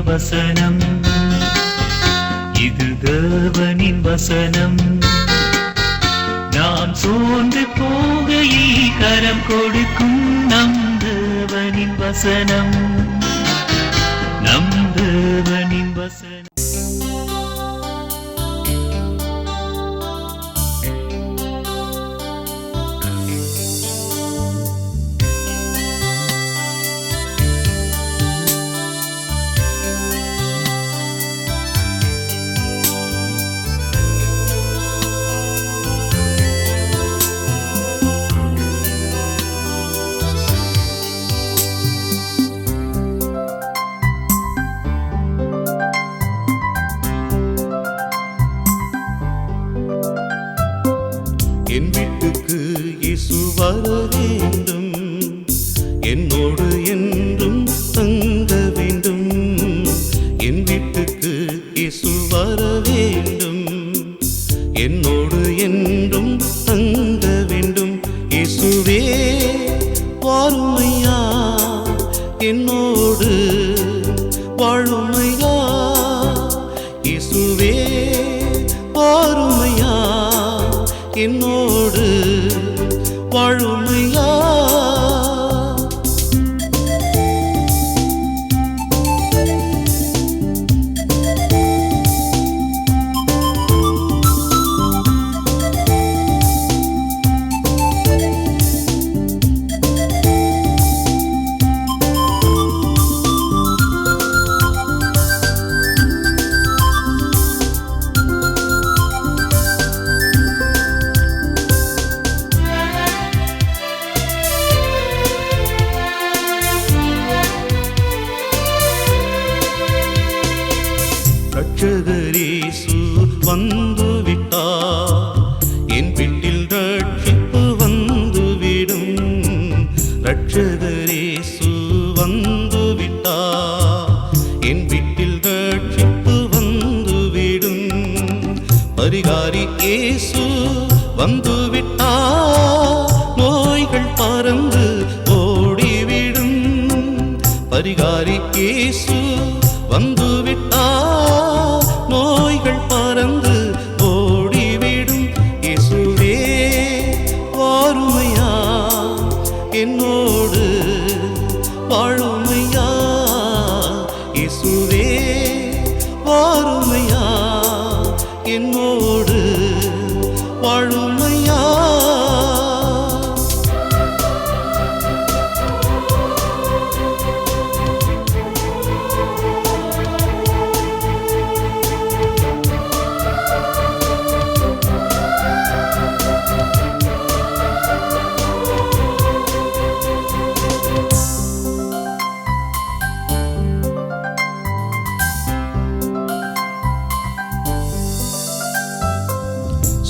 வசனம், இது தேவனின் வசனம். நாம் சோர்ந்து போகையில் கரம் கொடுக்கும் நம் தேவனின் வசனம், நம் தேவனின் வசனம். என் வீட்டுக்கு இயேசு வர வேண்டும், என்னோடு என்றும் தங்க வேண்டும். என் வீட்டுக்கு இயேசு வர வேண்டும், என்னோடு என்றும் தங்க வேண்டும். இயேசுவே வாருமையா, என்னோடு வாழுமையா. இயேசுவே வாருமையா, என்னோடு வாழுமையா. ரட்சகரேசு வந்துவிட்டார், என் வீட்டில் ரட்சிப்பு வந்துவிடும். ரட்சகரேசு வந்துவிட்டார், என் வீட்டில் ரட்சிப்பு வந்துவிடும். பரிகாரி இயேசு வந்துவிட்டார், நோய்கள் பறந்து ஓடிவிடும். பரிகாரி இயேசு வந்துவிட்டார், நோய்கள் பறந்து ஓடிவிடும். இயேசுவே வாருமையா, என்னோடு வாழுமையா. இயேசுவே வாருமையா, என்னோடு வாழுமையா.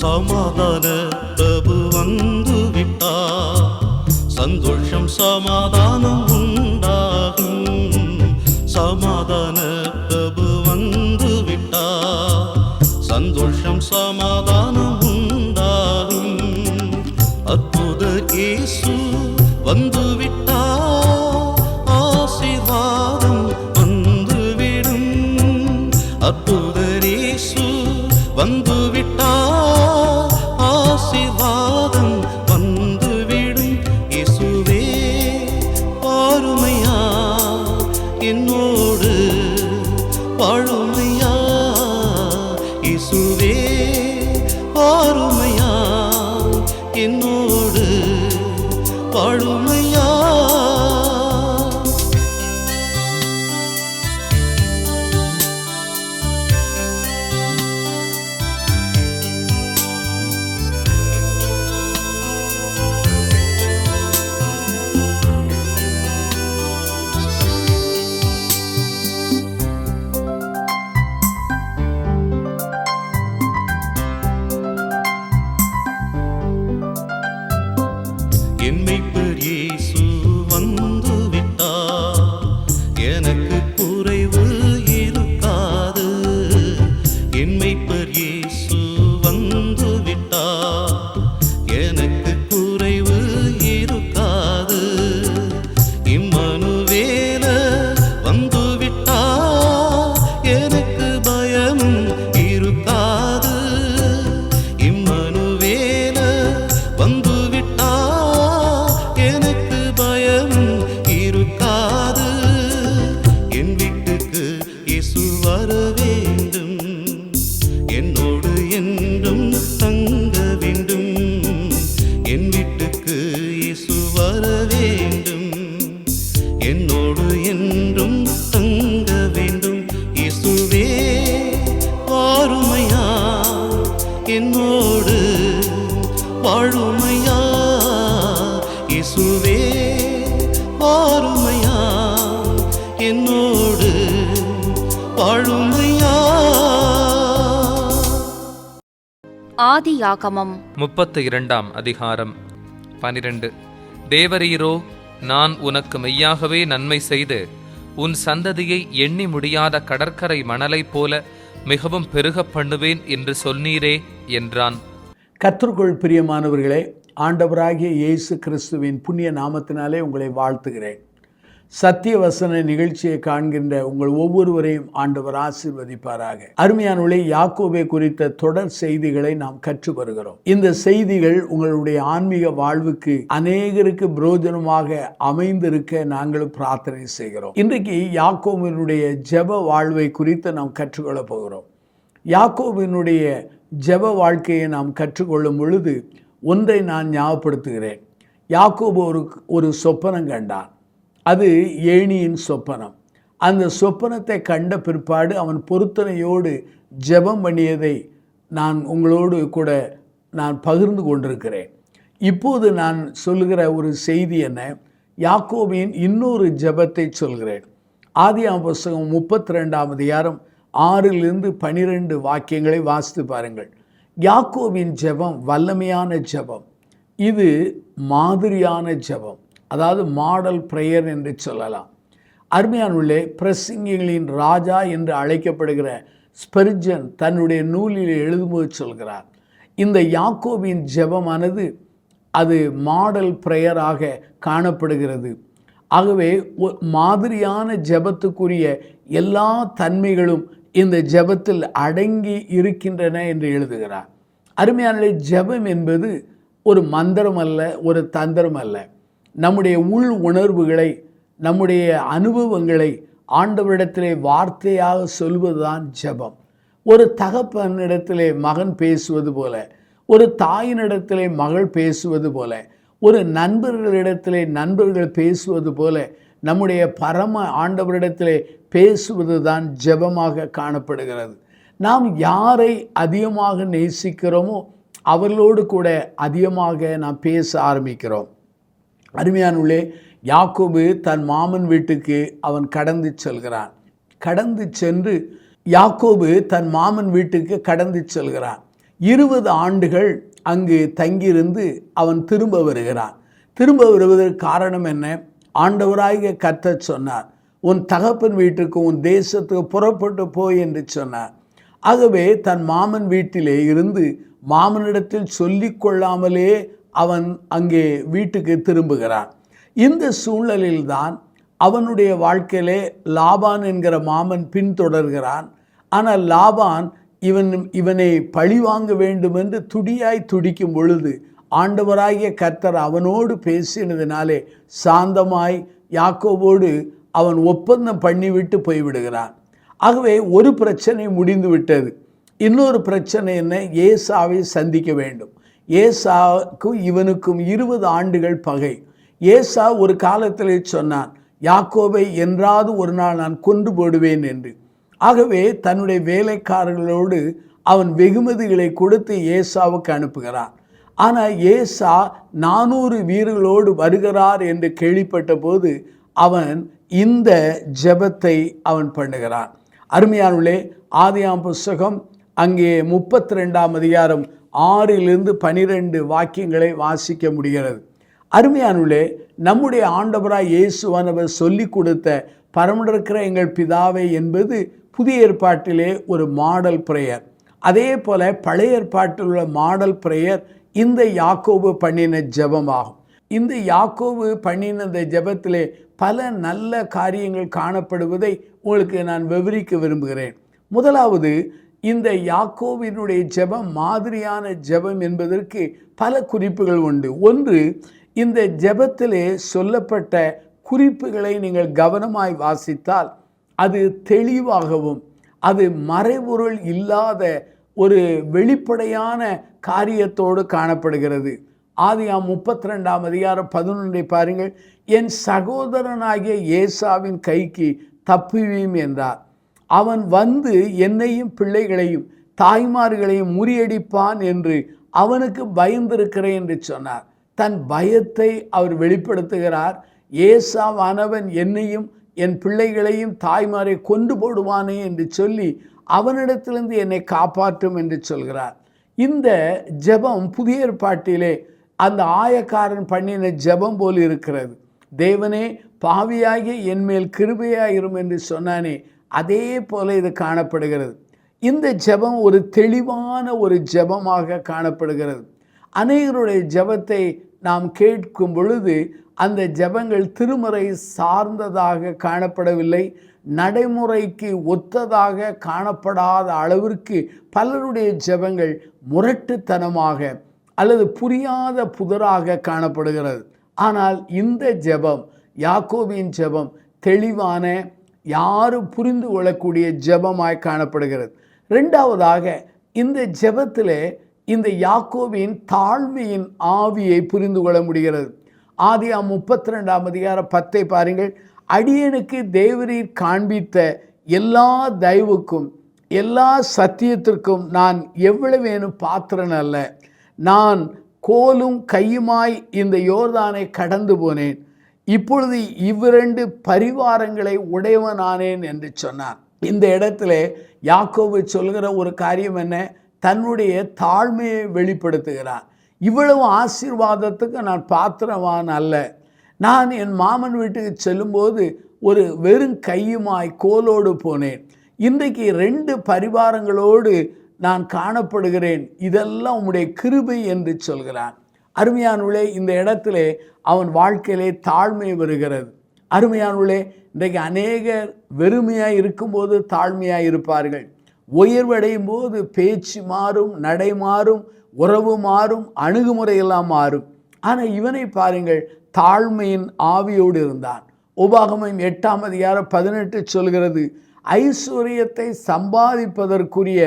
சமாதான பிரபு வந்துவிட்டார், சந்தோஷம் சமாதானம் உண்டாகும். சமாதான பிரபு வந்துவிட்டார், சந்தோஷம் சமாதானம் உண்டாகும். அற்புத இயேசு வந்துவிட்டார், ஆசீர்வாதம் வந்துவிடும். அற்புத இயேசு வந்துவிட்டார், ஆசீர்வாதம் வந்துவிடும். இயேசுவே வாருமையா, என்னோடு வாழுமையா. இயேசுவே வாருமையா, என்னோடு வாழுமையா. என்னோடு வாழுமையா இயேசுவே வாருமையா என்னோடு வாழுமையா. ஆதியாகமம் 32 அதிகாரம் 12. தேவரீரோ, நான் உனக்கு மெய்யாகவே நன்மை செய்து உன் சந்ததியை எண்ணி முடியாத கடற்கரை மணலைப் போல மிகவும் பெருகப் பண்ணுவேன் என்று சொன்னீரே என்றான். கர்த்தருக்குள் பிரியமானவர்களே, ஆண்டவராகிய இயேசு கிறிஸ்துவின் புண்ணிய நாமத்தினாலே உங்களை வாழ்த்துகிறேன். சத்திய வசன நிகழ்ச்சியை காண்கின்ற உங்கள் ஒவ்வொருவரையும் ஆண்டவர் ஆசீர்வதிப்பாராக. அருமையானவர்களே, யாக்கோபை குறித்த தொடர் செய்திகளை நாம் கற்று வருகிறோம். இந்த செய்திகள் உங்களுடைய ஆன்மீக வாழ்வுக்கு அநேகருக்கு பிரயோஜனமாக அமைந்திருக்க நாங்களும் பிரார்த்தனை செய்கிறோம். இன்றைக்கு யாக்கோபினுடைய ஜெப வாழ்வை குறித்து நாம் கற்றுக்கொள்ளப் போகிறோம். யாக்கோபினுடைய ஜெப வாழ்க்கையை நாம் கற்றுக்கொள்ளும் பொழுது ஒன்றை நான் ஞாபகப்படுத்துகிறேன். யாக்கோபு ஒரு சொப்பனம் கண்டான். அது ஏணியின் சொப்பனம். அந்த சொப்பனத்தை கண்ட பிற்பாடு அவன் பொருத்தனையோடு ஜெபம் பண்ணியதை நான் உங்களோடு கூட நான் பகிர்ந்து கொண்டிருக்கிறேன். இப்போது நான் சொல்லுகிற ஒரு செய்தி என்ன, யாக்கோபின் இன்னொரு ஜெபத்தை சொல்கிறேன். ஆதியாகமம் புத்தகம் 32 அதிகாரம் 6-12 வாக்கியங்களை வாசித்து பாருங்கள். யாக்கோபின் ஜெபம் வல்லமையான ஜெபம். இது மாதிரியான ஜெபம், அதாவது மாடல் பிரேயர் என்று சொல்லலாம். அருமையானுள்ளே, பிரசங்கிகளின் ராஜா என்று அழைக்கப்படுகிற ஸ்பெர்ஜன் தன்னுடைய நூலில் எழுதும்போது சொல்கிறார், இந்த யாக்கோபின் ஜெபமானது அது மாடல் பிரேயராக காணப்படுகிறது. ஆகவே மாதிரியான ஜெபத்துக்குரிய எல்லா தன்மைகளும் இந்த ஜெபத்தில் அடங்கி இருக்கின்றன என்று எழுதுகிறார். அருமையானுள்ளே, ஜெபம் என்பது ஒரு மந்திரம் அல்ல, ஒரு தந்திரம் அல்ல. நம்முடைய உள் உணர்வுகளை, நம்முடைய அனுபவங்களை ஆண்டவரிடத்திலே வார்த்தையாக சொல்வதுதான் ஜெபம். ஒரு தகப்பனிடத்திலே மகன் பேசுவது போல, ஒரு தாயினிடத்திலே மகள் பேசுவது போல, ஒரு நண்பர்களிடத்திலே நண்பர்கள் பேசுவது போல நம்முடைய பரம ஆண்டவரிடத்திலே பேசுவது தான் ஜெபமாக காணப்படுகிறது. நாம் யாரை அதிகமாக நேசிக்கிறோமோ அவர்களோடு கூட அதிகமாக நாம் பேச ஆரம்பிக்கிறோம். அருமையானுள்ளே, யாக்கோபு தன் மாமன் வீட்டுக்கு அவன் கடந்து செல்கிறான். கடந்து சென்று யாக்கோபு தன் மாமன் வீட்டுக்கு கடந்து செல்கிறான். 20 ஆண்டுகள் அங்கு தங்கியிருந்து அவன் திரும்ப வருகிறான். திரும்ப வருவதற்கு காரணம் என்ன? ஆண்டவராகிய கர்த்தர் சொன்னார், உன் தகப்பன் வீட்டுக்கு உன் தேசத்துக்கு புறப்பட்டு போய் என்று சொன்னார். ஆகவே தன் மாமன் வீட்டிலே இருந்து மாமனிடத்தில் சொல்லி கொள்ளாமலே அவன் அங்கே வீட்டுக்கு திரும்புகிறான். இந்த சூழ்நிலையில்தான் அவனுடைய வாழ்க்கையிலே லாபான் என்கிற மாமன் பின்தொடர்கிறான். ஆனால் லாபான் இவனை பழிவாங்க வேண்டும் என்று துடியாய் துடிக்கும் பொழுது ஆண்டவராகிய கர்த்தர் அவனோடு பேசினதினாலே சாந்தமாய் யாக்கோபோடு அவன் ஒப்பந்தம் பண்ணிவிட்டு போய்விடுகிறான். ஆகவே ஒரு பிரச்சனை முடிந்து விட்டது. இன்னொரு பிரச்சனை என்ன? ஏசாவை சந்திக்க வேண்டும். ஏசாவுக்கும் இவனுக்கும் 20 ஆண்டுகள் பகை. ஏசா ஒரு காலத்திலே சொன்னான், யாக்கோபை என்றாவது ஒரு நாள் நான் கொன்று போடுவேன் என்று. ஆகவே தன்னுடைய வேலைக்காரர்களோடு அவன் வெகுமதிகளை கொடுத்து ஏசாவுக்கு அனுப்புகிறான். ஆனால் ஏசா 400 வீரர்களோடு வருகிறார் என்று கேள்விப்பட்ட போது அவன் இந்த ஜெபத்தை அவன் பண்ணுகிறான். அருமையானுள்ளே, ஆதியாகமம் புத்தகம் அங்கே 32 அதிகாரம் 6-12 வாக்கியங்களை வாசிக்க முடிகிறது. அருமையானுள்ளே, நம்முடைய ஆண்டவராய் இயேசுவானவர் சொல்லி கொடுத்த பரமண்டருக்கிற எங்கள் பிதாவே என்பது புதிய ஏற்பாட்டிலே ஒரு மாடல் பிரேயர். அதே போல பழைய ஏற்பாட்டில் உள்ள மாடல் பிரேயர் இந்த யாக்கோபு பண்ணின ஜெபமாகும். இந்த யாக்கோபு பண்ணின இந்த ஜெபத்திலே பல நல்ல காரியங்கள் காணப்படுவதை உங்களுக்கு நான் விவரிக்க விரும்புகிறேன். முதலாவது, இந்த யாக்கோபினுடைய ஜெபம் மாதிரியான ஜெபம் என்பதற்கு பல குறிப்புகள் உண்டு. ஒன்று, இந்த ஜெபத்திலே சொல்லப்பட்ட குறிப்புகளை நீங்கள் கவனமாய் வாசித்தால் அது தெளிவாகவும் அது மறைபொருள் இல்லாத ஒரு வெளிப்படையான காரியத்தோடு காணப்படுகிறது. ஆதியாகமம் 32 அதிகாரம் 11 பாருங்கள். என் சகோதரனாகிய ஏசாவின் கைக்கு தப்புவீம் என்றார். அவன் வந்து என்னையும் பிள்ளைகளையும் தாய்மார்களையும் முறியடிப்பான் என்று அவனுக்கு பயந்திருக்கிறேன் என்று சொன்னார். தன் பயத்தை அவர் வெளிப்படுத்துகிறார். ஏசாவானவன் என்னையும் என் பிள்ளைகளையும் தாய்மாரை கொண்டு போடுவானே என்று சொல்லி அவனிடத்திலிருந்து என்னை காப்பாற்றும் என்று சொல்கிறார். இந்த ஜெபம் புதிய ஏற்பாட்டிலே அந்த ஆயக்காரன் பண்ணின ஜெபம் போல் இருக்கிறது. தேவனே, பாவியாகிய என்மேல் கிருபையாயிரும் என்று சொன்னானே, அதே போல இது காணப்படுகிறது. இந்த ஜெபம் ஒரு தெளிவான ஒரு ஜெபமாக காணப்படுகிறது. அநேகருடைய ஜெபத்தை நாம் கேட்கும் பொழுது அந்த ஜெபங்கள் திருமறை சார்ந்ததாக காணப்படவில்லை, நடைமுறைக்கு ஒத்ததாக காணப்படாத அளவிற்கு பலருடைய ஜெபங்கள் முரட்டுத்தனமாக அல்லது புரியாத புதராக காணப்படுகிறது. ஆனால் இந்த ஜெபம், யாக்கோபின் ஜெபம், தெளிவான, யாரும் புரிந்து கொள்ளக்கூடிய ஜெபமாய் காணப்படுகிறது. இரண்டாவதாக, இந்த ஜெபத்திலே இந்த யாக்கோபின் தாழ்மையின் ஆவியை புரிந்து கொள்ள முடிகிறது. ஆதியாகமம் 32:10 பாருங்கள். அடியனுக்கு தேவரீர் காண்பித்த எல்லா தயவுக்கும் எல்லா சத்தியத்திற்கும் நான் எவ்வளவேனும் பாத்திரன் அல்ல. நான் கோலும் கையுமாய் இந்த யோர்தானை கடந்து போனேன். இப்பொழுது இவ்விரண்டு பரிவாரங்களை உடையவனானேன் என்று சொன்னான். இந்த இடத்துல யாக்கோபு சொல்கிற ஒரு காரியம் என்ன? தன்னுடைய தாழ்மையை வெளிப்படுத்துகிறான். இவ்வளவு ஆசீர்வாதத்துக்கு நான் பாத்திரவான் அல்ல. நான் என் மாமன் வீட்டுக்கு செல்லும்போது ஒரு வெறும் கையுமாய் கோலோடு போனேன். இன்றைக்கு 2 பரிவாரங்களோடு நான் காணப்படுகிறேன். இதெல்லாம் உம்முடைய கிருபை என்று சொல்கிறான். அருமையானவர்களே, இந்த இடத்திலே அவன் வாழ்க்கையிலே தாழ்மை வருகிறது. அருமையானவர்களே, இன்றைக்கு அநேகர் வெறுமையாய் இருக்கும்போது தாழ்மையாய் இருப்பார்கள். உயர்வடையும் போது பேச்சு மாறும், நடை மாறும், உறவு மாறும், அணுகுமுறையெல்லாம் மாறும். ஆனால் இவனை பாருங்கள், தாழ்மையின் ஆவியோடு இருந்தான். உபாகமம் 8:18 சொல்கிறது, ஐஸ்வர்யத்தை சம்பாதிப்பதற்குரிய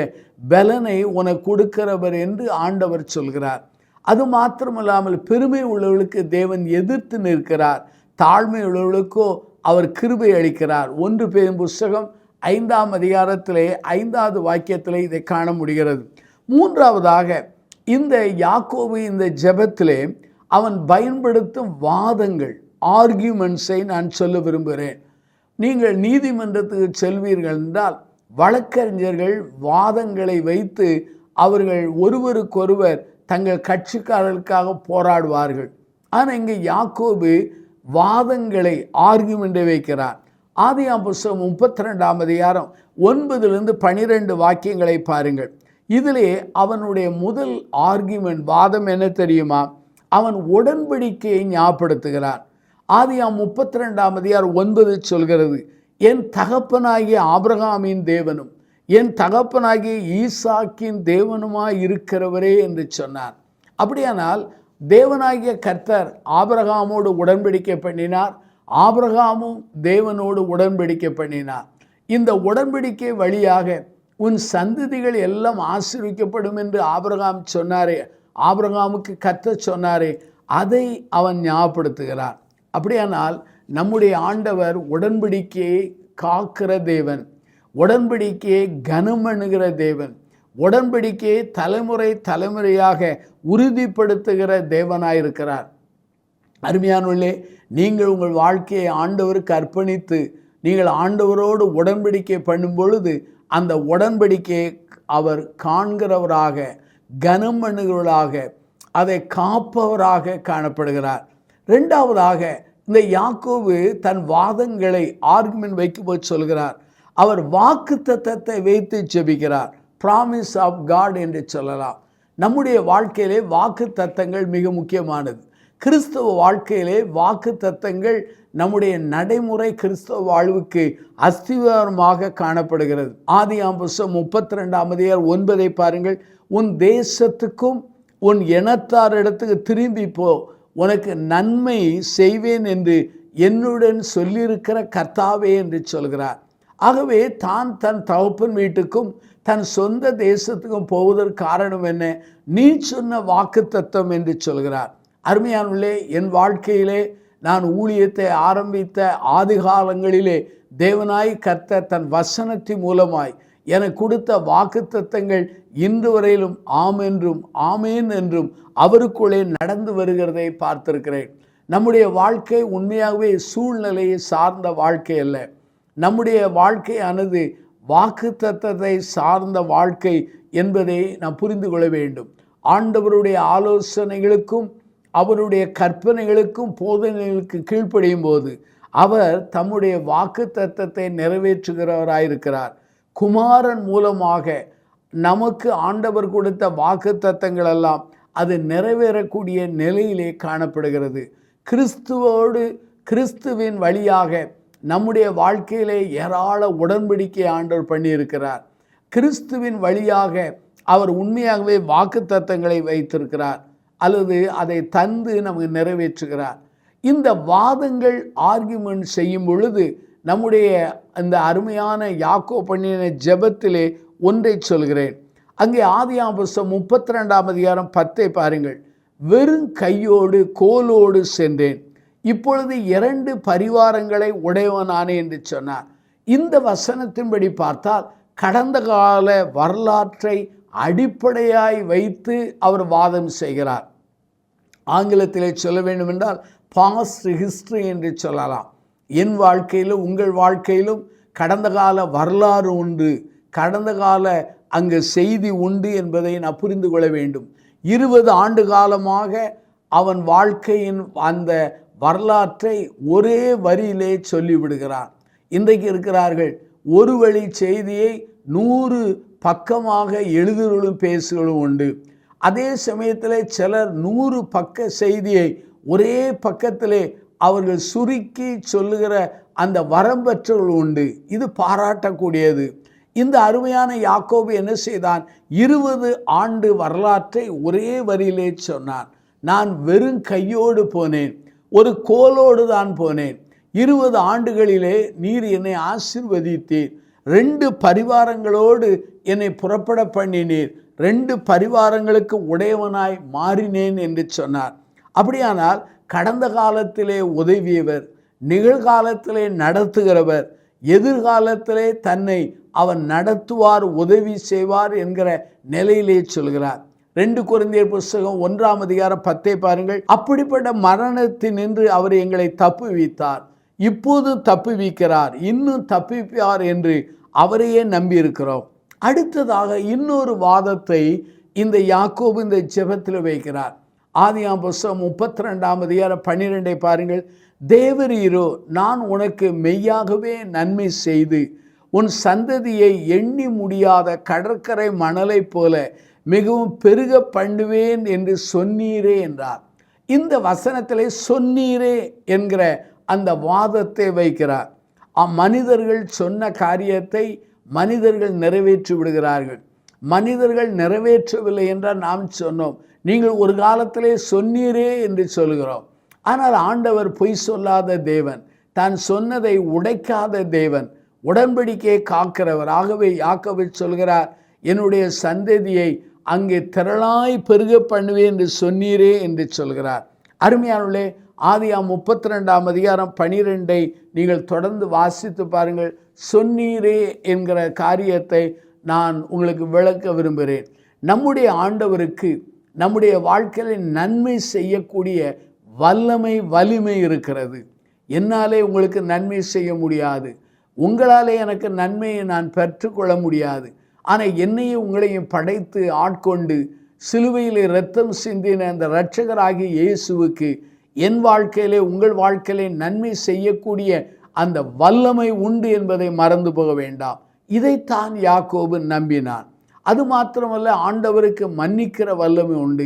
பலனை உனக்கு கொடுக்கிறவர் என்று ஆண்டவர் சொல்கிறார். அது மாத்திரமல்லாமல் பெருமை உள்ளவர்களுக்கு தேவன் எதிர்த்து நிற்கிறார், தாழ்மை உள்ளவர்களுக்கோ அவர் கிருபை அளிக்கிறார். 1 பேதுரு புஸ்தகம் 5:5 வாக்கியத்திலே இதை காண முடிகிறது. மூன்றாவதாக, இந்த யாக்கோபு இந்த ஜெபத்திலே அவன் பயன்படுத்தும் வாதங்கள், ஆர்கியூமெண்ட்ஸை நான் சொல்ல விரும்புகிறேன். நீங்கள் நீதிமன்றத்துக்கு செல்வீர்கள் என்றால் வழக்கறிஞர்கள் வாதங்களை வைத்து அவர்கள் ஒருவருக்கொருவர் தங்கள் கட்சிக்காரர்களுக்காக போராடுவார்கள். ஆனால் இங்கே யாக்கோபு வாதங்களை, ஆர்கியூமெண்ட்டை வைக்கிறார். ஆதியாகமம் புஸ்தகம் 32:9-12 வாக்கியங்களை பாருங்கள். இதிலே அவனுடைய முதல் ஆர்கியூமெண்ட், வாதம் என்ன தெரியுமா? அவன் உடன்படிக்கையை ஞாபகப்படுத்துகிறான். ஆதியாகமம் 32:9 சொல்கிறது, என் தகப்பனாகிய ஆபிரகாமின் தேவனும் என் தகப்பனாகிய ஈசாக்கின் தேவனுமாய் இருக்கிறவரே என்று சொன்னார். அப்படியானால் தேவனாகிய கர்த்தர் ஆபிரகாமோடு உடன்படிக்கை பண்ணினார், ஆபிரகாமும் தேவனோடு உடன்படிக்கை பண்ணினார். இந்த உடன்படிக்கை வழியாக உன் சந்ததிகள் எல்லாம் ஆசீர்வதிக்கப்படும் என்று ஆபிரகாம் சொன்னாரே, ஆபிரகாமுக்கு கர்த்தர் சொன்னாரே, அதை அவன் ஞாபகப்படுத்துகிறார். அப்படியானால் நம்முடைய ஆண்டவர் உடன்படிக்கையை காக்கிற தேவன், உடன்படிக்கையை கனம் பண்ணுகிற தேவன், உடன்படிக்கையை தலைமுறை தலைமுறையாக உறுதிப்படுத்துகிற தேவனாயிருக்கிறார். அருமையானவர்களே, நீங்கள் உங்கள் வாழ்க்கையை ஆண்டவருக்கு அர்ப்பணித்து நீங்கள் ஆண்டவரோடு உடன்படிக்கை பண்ணும் பொழுது அந்த உடன்படிக்கையை அவர் காண்கிறவராக, கனம் பண்ணுகிறவராக, அதை காப்பவராக காணப்படுகிறார். இரண்டாவதாக, இந்த யாக்கோபு தன் வாதங்களை ஆர்குமெண்ட் வைக்கும்போது சொல்கிறார், அவர் வாக்குத்தத்தத்தை வைத்து ஜெபிக்கிறார். ப்ராமிஸ் ஆஃப் காட் என்று சொல்லலாம். நம்முடைய வாழ்க்கையிலே வாக்குத்தத்தங்கள் மிக முக்கியமானது. கிறிஸ்தவ வாழ்க்கையிலே வாக்குத்தத்தங்கள் நம்முடைய நடைமுறை கிறிஸ்தவ வாழ்வுக்கு அஸ்திவாரமாக காணப்படுகிறது. ஆதியாகமம் புஸ்தகம் 32:9 பாருங்கள். உன் தேசத்துக்கும் உன் இனத்தாரிடத்துக்கு திரும்பி போ, உனக்கு நன்மை செய்வேன் என்று என்னுடன் சொல்லியிருக்கிற கர்த்தாவே என்று சொல்கிறார். ஆகவே தான் தன் தகப்பன் வீட்டுக்கும் தன் சொந்த தேசத்துக்கும் போவதற்கு காரணம் என்ன? நீ சொன்ன வாக்குத்தத்தம் என்று சொல்கிறார். அருமையானவர்களே, என் வாழ்க்கையிலே நான் ஊழியத்தை ஆரம்பித்த ஆதி காலங்களிலே தேவனாய் கர்த்தர் தன் வசனத்தின் மூலமாய் எனக்கு கொடுத்த வாக்குத்தத்தங்கள் இன்று வரையிலும் ஆம் என்றும் ஆமேன் என்றும் அவருக்குள்ளே நடந்து வருகிறதை பார்த்திருக்கிறேன். நம்முடைய வாழ்க்கை உண்மையாகவே சூழ்நிலையை சார்ந்த வாழ்க்கை அல்ல. நம்முடைய வாழ்க்கையானது வாக்குத்தத்தத்தை சார்ந்த வாழ்க்கை என்பதை நாம் புரிந்து கொள்ள வேண்டும். ஆண்டவருடைய ஆலோசனைகளுக்கும் அவருடைய கற்பனைகளுக்கும் போதனைகளுக்கு கீழ்ப்படியும் போது அவர் தம்முடைய வாக்குத்தத்தத்தை நிறைவேற்றுகிறவராயிருக்கிறார். குமாரன் மூலமாக நமக்கு ஆண்டவர் கொடுத்த வாக்குத்தத்தங்கள் எல்லாம் அது நிறைவேறக்கூடிய நிலையிலே காணப்படுகிறது. கிறிஸ்துவின் வழியாக நம்முடைய வாழ்க்கையிலே ஏராள உடன்படிக்கை ஆண்டவர் பண்ணியிருக்கிறார். கிறிஸ்துவின் வழியாக அவர் உண்மையாகவே வாக்குத்தத்தங்களை வைத்திருக்கிறார் அல்லது அதை தந்து நமக்கு நிறைவேற்றுகிறார். இந்த வாதங்கள் ஆர்கியூமெண்ட் செய்யும் பொழுது நம்முடைய அந்த அருமையான யாக்கோபு பண்ணின ஜெபத்திலே ஒன்றை சொல்கிறேன். அங்கே ஆதியாகமம் புஸ்தகம் 32:10 பாருங்கள். வெறும் கையோடு கோலோடு சென்றேன், இப்பொழுது 2 பரிவாரங்களை உடையவனானே என்று சொன்னார். இந்த வசனத்தின்படி பார்த்தால் கடந்த கால வரலாற்றை அடிப்படையாய் வைத்து அவர் வாதம் செய்கிறார். ஆங்கிலத்திலே சொல்ல வேண்டும் என்றால் பாஸ்ட் ஹிஸ்டரி என்று சொல்லலாம். என் வாழ்க்கையிலும் உங்கள் வாழ்க்கையிலும் கடந்த கால வரலாறு உண்டு, கடந்த கால அங்கு செய்தி உண்டு என்பதை நான் புரிந்து கொள்ள வேண்டும். 20 ஆண்டு காலமாக அவன் வாழ்க்கையின் அந்த வரலாற்றை ஒரே வரியிலே சொல்லிவிடுகிறான். இன்றைக்கு இருக்கிறார்கள் ஒரு வழி செய்தியை 100 பக்கமாக எழுதுகளும் பேசுகளும் உண்டு. அதே சமயத்தில் சிலர் 100 பக்க செய்தியை ஒரே பக்கத்திலே அவர்கள் சுருக்கி சொல்லுகிற அந்த வரம்பற்றவர்கள் உண்டு. இது பாராட்டக்கூடியது. இந்த அருமையான யாக்கோபு என்ன செய்தான்? 20 ஆண்டு வரலாற்றை ஒரே வரியிலே சொன்னான். நான் வெறும் கையோடு போனேன், ஒரு கோலோடு தான் போனேன். 20 ஆண்டுகளிலே நீர் என்னை ஆசீர்வதித்தீர், 2 பரிவாரங்களோடு என்னை புறப்பட பண்ணினீர், 2 பரிவாரங்களுக்கு உடையவனாய் மாறினேன் என்று சொன்னார். அப்படியானால் கடந்த காலத்திலே உதவியவர், நிகழ்காலத்திலே நடத்துகிறவர், எதிர்காலத்திலே தன்னை அவன் நடத்துவார், உதவி செய்வார் என்கிற நிலையிலே சொல்கிறார். 2 கொரிந்தியர் புஸ்தகம் 1:10 பாருங்கள். அப்படிப்பட்ட மரணத்தினின்று அவர் எங்களை தப்புவித்தார், இப்போது தப்புவிக்கிறார், இன்னும் தப்புவிப்பார் என்று அவரையே நம்பியிருக்கிறோம். அடுத்ததாக இன்னொரு வாதத்தை இந்த யாக்கோபு இந்த ஜெபத்தில் வைக்கிறார். ஆதியாகமம் புஸ்தகம் 32:12 பாருங்கள். தேவரீரோ நான் உனக்கு மெய்யாகவே நன்மை செய்து உன் சந்ததியை எண்ணி முடியாத கடற்கரை மணலை போல மிகவும் பெருக பண்ணுவேன் என்று சொன்னீரே என்றார். இந்த வசனத்திலே சொன்னீரே என்கிற அந்த வாதத்தை வைக்கிறார். மனிதர்கள் சொன்ன காரியத்தை மனிதர்கள் நிறைவேற்றி விடுகிறார்கள். மனிதர்கள் நிறைவேற்றவில்லை என்றால் நாம் சொன்னோம், நீங்கள் ஒரு காலத்திலே சொன்னீரே என்று சொல்கிறோம். ஆனால் ஆண்டவர் பொய் சொல்லாத தேவன், தான் சொன்னதை உடைக்காத தேவன், உடன்படிக்கையை காக்கிறவர். ஆகவே யாக்கோபு சொல்கிறார், என்னுடைய சந்ததியை அங்கே திரளாய் பெருக பண்ணுவேன் என்று சொன்னீரே என்று சொல்கிறார். அருமையானவர்களே, ஆதியாகமம் 32:12 நீங்கள் தொடர்ந்து வாசித்து பாருங்கள். சொன்னீரே என்கிற காரியத்தை நான் உங்களுக்கு விளக்க விரும்புகிறேன். நம்முடைய ஆண்டவருக்கு நம்முடைய வாழ்க்கையில் நன்மை செய்யக்கூடிய வலிமை இருக்கிறது. என்னாலே உங்களுக்கு நன்மை செய்ய முடியாது, உங்களாலே எனக்கு நன்மையை நான் பெற்றுக்கொள்ள முடியாது. ஆனால் என்னையும் உங்களையும் படைத்து ஆட்கொண்டு சிலுவையில் இரத்தம் சிந்தின அந்த இரட்சகராகிய இயேசுவுக்கு என் வாழ்க்கையிலே உங்கள் வாழ்க்கையிலே நன்மை செய்யக்கூடிய அந்த வல்லமை உண்டு என்பதை மறந்து போக வேண்டாம். இதைத்தான் யாக்கோபு நம்பினான். அது மாத்திரமல்ல, ஆண்டவருக்கு மன்னிக்கிற வல்லமை உண்டு,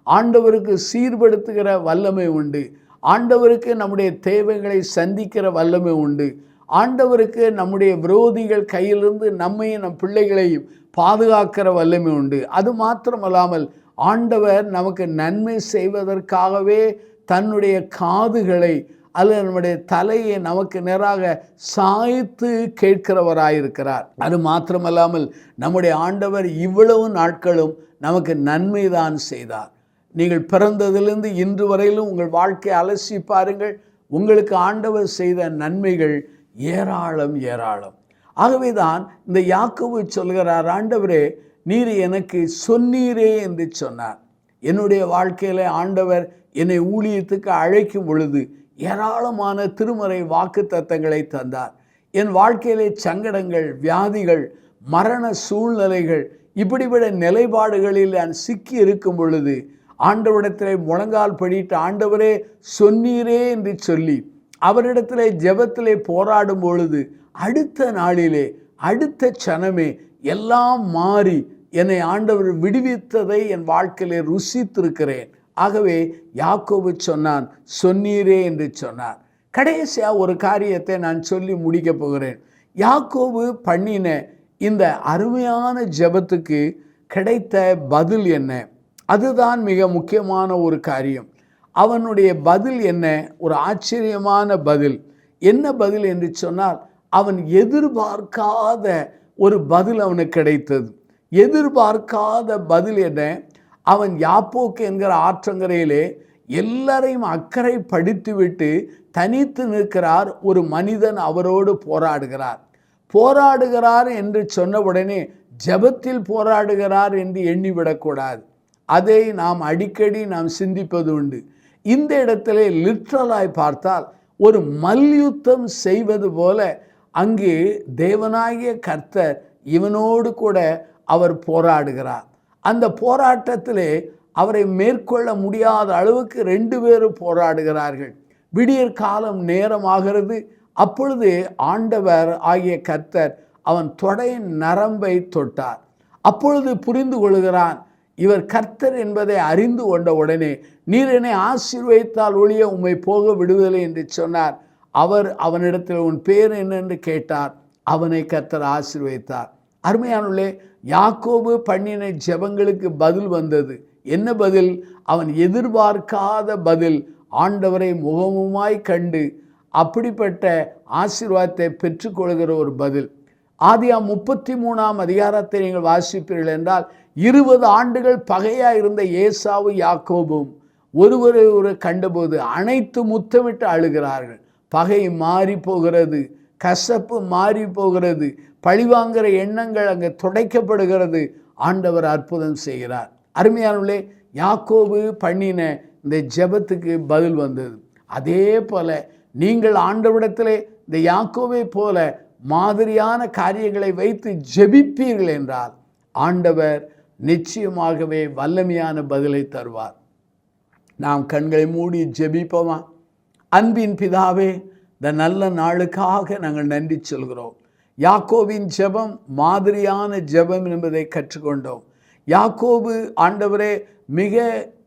ஆண்டவருக்கு சீர்படுத்துகிற வல்லமை உண்டு, ஆண்டவருக்கு நம்முடைய தேவைகளை சந்திக்கிற வல்லமை உண்டு, ஆண்டவருக்கு நம்முடைய விரோதிகள் கையிலிருந்து நம்மையும் நம் பிள்ளைகளையும் பாதுகாக்கிற வல்லமை உண்டு. அது மாத்திரமல்லாமல் ஆண்டவர் நமக்கு நன்மை செய்வதற்காகவே தன்னுடைய காதுகளை அல்லது நம்முடைய தலையை நமக்கு நேராக சாய்த்து கேட்கிறவராயிருக்கிறார். அது மாத்திரமல்லாமல் நம்முடைய ஆண்டவர் இவ்வளவு நாட்களும் நமக்கு நன்மைதான் செய்தார். நீங்கள் பிறந்ததிலிருந்து இன்று வரையிலும் உங்கள் வாழ்க்கையை அலசி பாருங்கள். உங்களுக்கு ஆண்டவர் செய்த நன்மைகள் ஏராளம் ஏராளம். ஆகவேதான் இந்த யாக்கோபு சொல்கிறார், ஆண்டவரே நீர் எனக்கு சொன்னீரே என்று சொன்னார். என்னுடைய வாழ்க்கையில் ஆண்டவர் என்னை ஊழியத்துக்கு அழைக்கும் பொழுது ஏராளமான திருமறை வாக்குத்தத்தங்களை தந்தார். என் வாழ்க்கையிலே சங்கடங்கள், வியாதிகள், மரண சூழ்நிலைகள், இப்படிப்பட்ட நிலைப்பாடுகளில் நான் சிக்கி இருக்கும் பொழுது ஆண்டவரிடத்திலே முழங்கால் படிட்டு ஆண்டவரே சொன்னீரே என்று சொல்லி அவரிடத்திலே ஜெபத்திலே போராடும் பொழுது அடுத்த நாளிலே, அடுத்த சனமே எல்லாம் மாறி என்னை ஆண்டவர் விடுவித்ததை என் வாழ்க்கையிலே ருசித்திருக்கிறேன். ஆகவே யாக்கோபு சொன்னான், சொன்னீரே என்று சொன்னார். கடைசியா ஒரு காரியத்தை நான் சொல்லி முடிக்க போகிறேன். யாக்கோபு பண்ணின இந்த அருமையான ஜெபத்துக்கு கிடைத்த பதில் என்ன? அதுதான் மிக முக்கியமான ஒரு காரியம். அவனுடைய பதில் என்ன? ஒரு ஆச்சரியமான பதில். என்ன பதில் என்று சொன்னால், அவன் எதிர்பார்க்காத ஒரு பதில் அவனுக்கு கிடைத்தது. எதிர்பார்க்காத பதில் என்ன? அவன் யாப்போக்கு என்கிற ஆற்றங்கரையிலே எல்லாரையும் அக்கறை படித்துவிட்டு தனித்து நிற்கிறார். ஒரு மனிதன் அவரோடு போராடுகிறார் என்று சொன்ன உடனே ஜெபத்தில் போராடுகிறார் என்று எண்ணிவிடக்கூடாது. அதை நாம் அடிக்கடி சிந்திப்பது உண்டு. இந்த இடத்திலே லிட்ரலாய் பார்த்தால் ஒரு மல்யுத்தம் செய்வது போல அங்கே தேவனாகிய கர்த்தர் இவனோடு கூட அவர் போராடுகிறார். அந்த போராட்டத்திலே அவரை மேற்கொள்ள முடியாத அளவுக்கு 2 பேரும் போராடுகிறார்கள். விடியற் காலம் நேரமாகிறது. அப்பொழுது ஆண்டவர் ஆகிய கர்த்தர் அவன் தொடையின் நரம்பை தொட்டார். அப்பொழுது புரிந்து கொள்கிறான், இவர் கர்த்தர் என்பதை அறிந்து கொண்ட உடனே, நீர் என்னை ஆசீர்வதித்தால் ஒழிய உம்மை போக விடுவதில்லை என்று சொன்னார். அவர் அவனிடத்தில் உன் பேர் என்ன என்று கேட்டார். அவனை கர்த்தர் ஆசீர்வதித்தார். அருமையானவர்களே, யாக்கோபு பண்ணின ஜெபங்களுக்கு பதில் வந்தது. என்ன பதில்? அவன் எதிர்பார்க்காத பதில். ஆண்டவரை முகமுமாய் கண்டு அப்படிப்பட்ட ஆசீர்வாதத்தை பெற்றுக்கொள்கிற ஒரு பதில். ஆதியாம் 33ஆம் அதிகாரத்தை நீங்கள் வாசிப்பீர்கள் என்றால், 20 ஆண்டுகள் பகையாக இருந்த ஏசாவு யாக்கோபும் ஒருவரை கண்டபோது அனைத்து முத்தமிட்டு அழுகிறார்கள். பகை மாறி போகிறது, கசப்பு மாறி போகிறது, பழிவாங்கிற எண்ணங்கள் அங்கே துடைக்கப்படுகிறது. ஆண்டவர் அற்புதம் செய்கிறார். அருமையானவர்களே, யாக்கோபு பண்ணின இந்த ஜெபத்துக்கு பதில் வந்தது. அதே போல நீங்கள் ஆண்டவரிடத்திலே இந்த யாக்கோபை போல மாதிரியான காரியங்களை வைத்து ஜெபிப்பீர்கள் என்றால் ஆண்டவர் நிச்சயமாகவே வல்லமையான பதிலை தருவார். நாம் கண்களை மூடி ஜெபிப்போமா? அன்பின் பிதாவே, இந்த நல்ல நாளுக்காக நாங்கள் நன்றி சொல்கிறோம். யாக்கோபின் ஜெபம் மாதிரியான ஜெபம் என்பதை கற்றுக்கொண்டோம். யாக்கோபு ஆண்டவரே மிக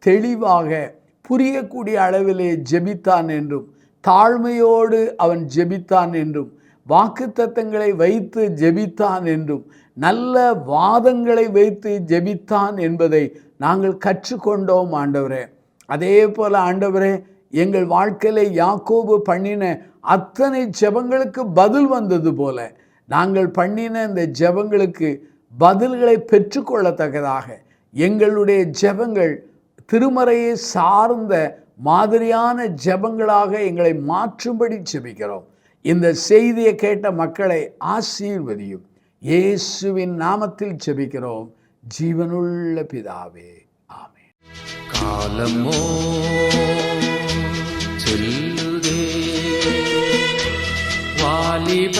தெளிவாக புரியக்கூடிய அளவிலே ஜெபித்தான் என்றும், தாழ்மையோடு அவன் ஜெபித்தான் என்றும், வாக்குத்தத்தங்களை வைத்து ஜெபித்தான் என்றும், நல்ல வாதங்களை வைத்து ஜெபித்தான் என்பதை நாங்கள் கற்றுக்கொண்டோம் ஆண்டவரே. அதே போல ஆண்டவரே, எங்கள் வாழ்க்கையிலே யாக்கோபு பண்ணின அத்தனை ஜெபங்களுக்கு பதில் வந்தது போல நாங்கள் பண்ணின இந்த ஜெபங்களுக்கு பதில்களை பெற்றுக்கொள்ளத்தக்கதாக எங்களுடைய ஜெபங்கள் திருமறையை சார்ந்த மாதிரியான ஜெபங்களாக எங்களை மாற்றும்படி ஜெபிக்கிறோம். இந்த செய்தியை கேட்ட மக்களை ஆசீர்வதியும். இயேசுவின் நாமத்தில் ஜெபிக்கிறோம், ஜீவனுள்ள பிதாவே, ஆமென். காலமோ செல்லுதே, வாலிப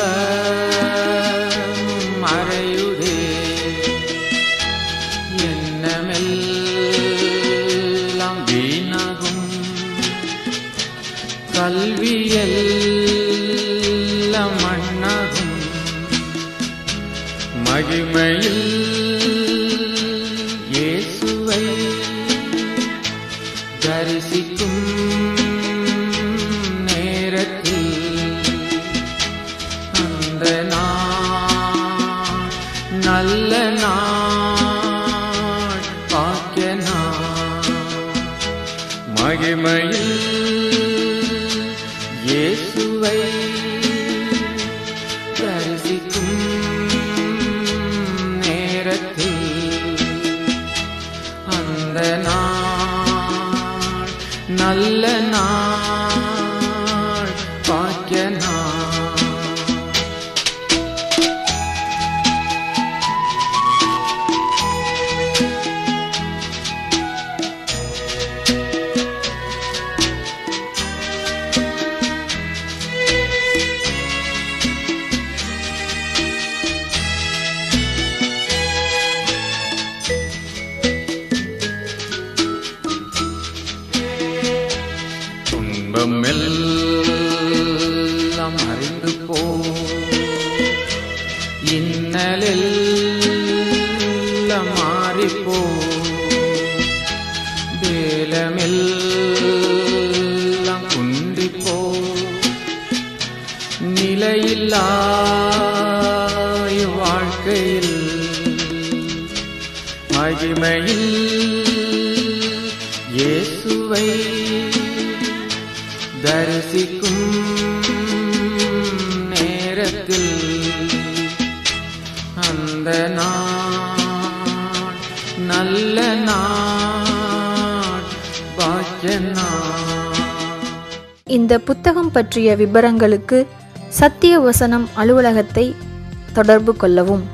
மறையுதே, எண்ணமெல்லாம் வீணாகும், கல்வியெல்லாம் மண்ணாகும், மகிமையில் இயேசுவை தரிசிக்கும் நேரத்தில் அந்த நாள் நல்ல நாள், பாக்கிய நாள், மகிமையில் இயேசுவை தரிசிக்கும் நேரத்தில் அந்த நாள் நல்ல நாள், பாக்கிய நாள். துன்பம் எல்லாம் அறிந்து போ, இன்னலெல்லாம் மாறிப்போ, வேலமெல்லாம் குன்றிப்போ, நிலையில்லா வாழ்க்கையில் மகிமையில் இயேசுவை தரிசிக்கும் நேரத்தில் அந்த நாள் நல்ல நாள், பாக்கிய நாள். இந்த புத்தகம் பற்றிய விபரங்களுக்கு சத்திய வசனம் அலுவலகத்தை தொடர்பு கொள்ளவும்.